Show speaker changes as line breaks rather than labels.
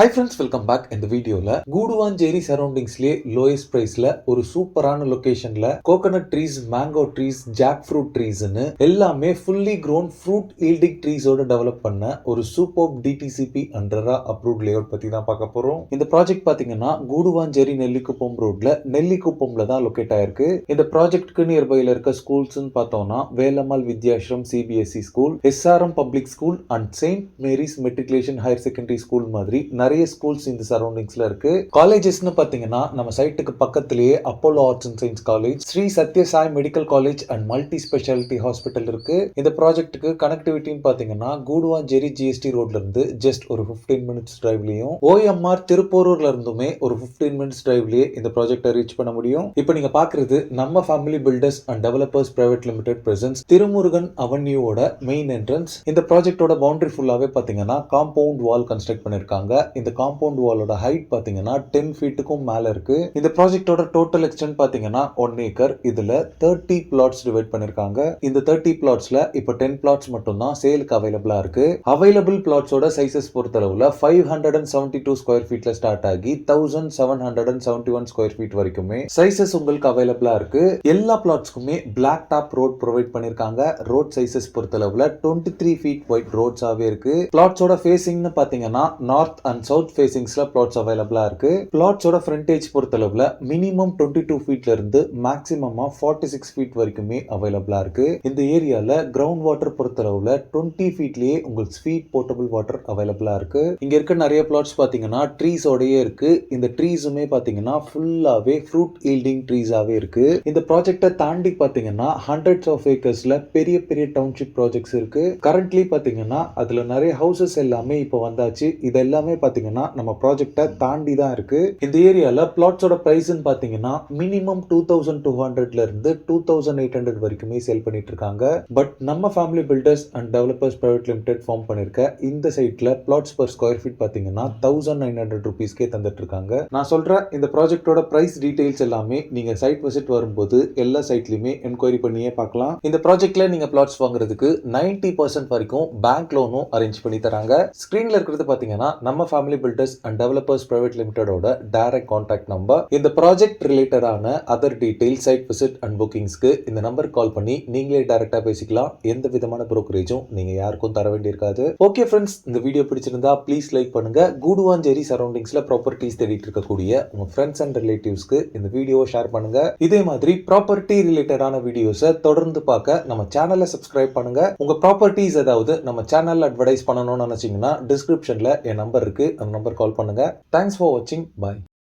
Hi friends, welcome back. இந்த வீடியோல Guduvancheri சரௌண்டிங்ஸ்லயே lowest பிரைஸ்ல ஒரு சூப்பரான லொகேஷன்ல coconut trees, mango trees, jackfruit ட்ரீஸ்னு எல்லாமே ஃபுல்லி க்ரோன் ஃப்ரூட் ஈல்டிங் ட்ரீஸோட டெவலப் பண்ண ஒரு சூப்பர் டிடிசிபி அண்டரா அப்ரூவ்ட் லேஅவுட் பத்தி தான் பார்க்க போறோம். இந்த ப்ராஜெக்ட் பாத்தீங்கன்னா கூடுவாஞ்சேரி நெல்லிக்குப்பம் ரோட்ல நெல்லிக்குப்பம்ல தான் லொகேட் ஆயிருக்கு. இந்த ப்ராஜெக்ட்க்கு நியர்பைல இருக்க ஸ்கூல்ஸ்னு பார்த்தோம்னா Velammal Vidyashram CBSE school, SRM public school and saint Mary's matriculation higher secondary school மாதிரி நிறைய ஸ்கூல்ஸ் இந்த சரௌண்டிங்ஸ்ல இருக்கு. காலேஜஸ்னு பாத்தீங்கன்னா நம்ம சைட்டுக்கு பக்கத்திலேயே Apollo arts and science college, Sri Sathya Sai medical college and multi speciality hospital இருக்கு. இந்த ப்ராஜெக்ட்டுக்கு கனெக்டிவிட்டின்னு பாத்தீங்கன்னா கூடுவாஞ்சேரி ஜிஎஸ்டி ரோட்ல இருந்து ஜஸ்ட் ஒரு 15 மினிட்ஸ் டிரைவ்லயும், ஓஎம்ஆர் திருப்போரூர்ல இருந்துமே ஒரு 15 மினிட்ஸ் டிரைவ்லயே இந்த ப்ராஜெக்டை ரீச் பண்ண முடியும். இப்போ நீங்க பாக்குறது நம்ம family builders and developers private limited presents Thirumurugan அவென்யூவோட மெயின் என்ட்ரன்ஸ். இந்த ப்ராஜெக்டோட பவுண்டரி ஃபுல்லாவே பாத்தீங்கன்னா காம்பவுண்ட் வால் கன்ஸ்ட்ரக்ட் பண்ணிருக்காங்க. இந்த காம்பவுண்ட் வாலோட ஹைட் பாத்தீங்கன்னா 10 ஃபீட்டுக்கும் மேல இருக்கு. இந்த ப்ராஜெக்டோட டோட்டல் எக்ஸ்டென்ட் பாத்தீங்கன்னா 1 ஏக்கர். இதுல 30 பிளாட்ஸ் டிவைட் பண்ணிருக்காங்க. இந்த 30 பிளாட்ஸ்ல இப்போ 10 பிளாட்ஸ் மட்டும் தான் சேலுக்கு அவைலபிளா இருக்கு. அவைலபிள் பிளாட்ஸோட சைசஸ் பொறுத்தளவுல 572 ஸ்கொயர் ஃபீட்ல ஸ்டார்ட் ஆகி 1771 ஸ்கொயர் ஃபீட் வரைக்குமே சைசஸ் உங்களுக்கு அவைலபிளா இருக்கு. எல்லா பிளாட்ஸ்க்குமே பிளாக் டாப் ரோட் ப்ரொவைட் பண்ணிருக்காங்க. ரோட் சைசஸ் பொறுத்தளவுல 23 ஃபீட் ஒயிட் ரோட்ஸாவே இருக்கு. பிளாட்ஸோட ஃபேசிங்னு பாத்தீங்கன்னா நார்த் அண்ட் சவுத் ஃபேசிங்ஸ்ல பிளாட்ஸ் அவைலபிளா இருக்கு. பிளாட்ஸோட ஃப்ரண்டேஜ் பொறுத்தளவுல மினிமம் 22 ஃபீட்ல இருந்து மேக்ஸிமமா 46 ஃபீட் வரைக்குமே அவைலபிளா இருக்கு. இந்த ஏரியால கிரவுண்ட் வாட்டர் பொறுத்தளவுல 20 ஃபீட்லயே உங்களுக்கு ஸ்வீட் போர்ட்டபிள் வாட்டர் அவைலபிளா இருக்கு. இங்க இருக்க நிறைய பிளாட்ஸ் பாத்தீங்கன்னா ட்ரீஸோடயே இருக்கு. இந்த ட்ரீஸுமே பாத்தீங்கன்னா ஃபுல்லாவே ஃப்ரூட் ஈல்டிங் ட்ரீஸாவே இருக்கு. இந்த ப்ராஜெக்டை தாண்டி பாத்தீங்கன்னா ஹண்ட்ரட்ஸ் ஆஃப் ஏக்கர்ஸ்ல பெரிய பெரிய டவுன்ஷிப் ப்ராஜெக்ட்ஸ் இருக்கு. கரண்ட்லி பாத்தீங்கன்னா அதுல நிறைய ஹவுசஸ் எல்லாமே இப்போ வந்தாச்சு. இது எல்லாமே பாத்தீங்கன்னா நம்ம ப்ராஜெக்டை தாண்டி தான் இருக்கு. இந்த ஏரியால பிளாட்ஸோட பிரைஸ்னு பாத்தீங்கன்னா மினிமம் 2200ல இருந்து 2800 வரைக்குமே சேல் பண்ணிட்டு இருக்காங்க. பட் நம்ம family builders and developers private limited firm பண்ணிருக்க இந்த சைட்ல பிளாட்ஸ் பர் ஸ்கொயர் ஃபீட் பாத்தீங்கன்னா 1900 ரூபீஸ்க்கே தந்துட்டு இருக்காங்க. நான் சொல்ற இந்த ப்ராஜெக்டோட பிரைஸ் டீடைல்ஸ் எல்லாமே நீங்க சைட் விசிட் வரும்போது எல்லா சைட்லயுமே என்கொயரி பண்ணியே பார்க்கலாம். இந்த ப்ராஜெக்ட்ல நீங்க பிளாட்ஸ் வாங்குறதுக்கு 90% வரைக்கும் பேங்க் லோனும் அரேஞ்ச் பண்ணி தராங்க. ஸ்கிரீன்ல இருக்கிறது பாத்தீங்கன்னா நம்ம family builders and developers private லிமிடெடோட டைரக்ட் கான்டாக்ட் நம்பர். இந்த ப்ராஜெக்ட் ரிலேட்டடான other detail, site visit and புக்கிங்ஸ்க்கு இந்த நம்பர் கால் பண்ணி நீங்களே டைரக்டா பேசிக்கலாம். எந்த விதமான புரோக்கரேஜும் நீங்க யாருக்கும் தர வேண்டியிருக்காது. ஓகே ஃப்ரெண்ட்ஸ், இந்த வீடியோ பிடிச்சிருந்தா ப்ளீஸ் லைக் பண்ணுங்க. கூடுவாஞ்சேரி சரௌண்டிங்ஸ்ல ப்ராப்பர்ட்டிஸ் தேடிட்டு இருக்கக்கூடிய உங்க ஃப்ரெண்ட்ஸ் அண்ட் ரிலேட்டிவ்ஸ்க்கு இந்த வீடியோவை ஷேர் பண்ணுங்க. இதே மாதிரி ப்ராப்பர்ட்டி ரிலேட்டடான வீடியோஸை தொடர்ந்து பார்க்க நம்ம சேனலை சப்ஸ்கிரைப் பண்ணுங்க. உங்க ப்ராப்பர்ட்டிஸ் ஏதாவது நம்ம சேனல்ல அட்வர்டைஸ் பண்ணணும்னு நினைச்சீங்கன்னா டிஸ்கிரிப்ஷன்ல என் நம்பர் இருக்கு, அந்த நம்பர் கால் பண்ணுங்க. Thanks for watching. Bye.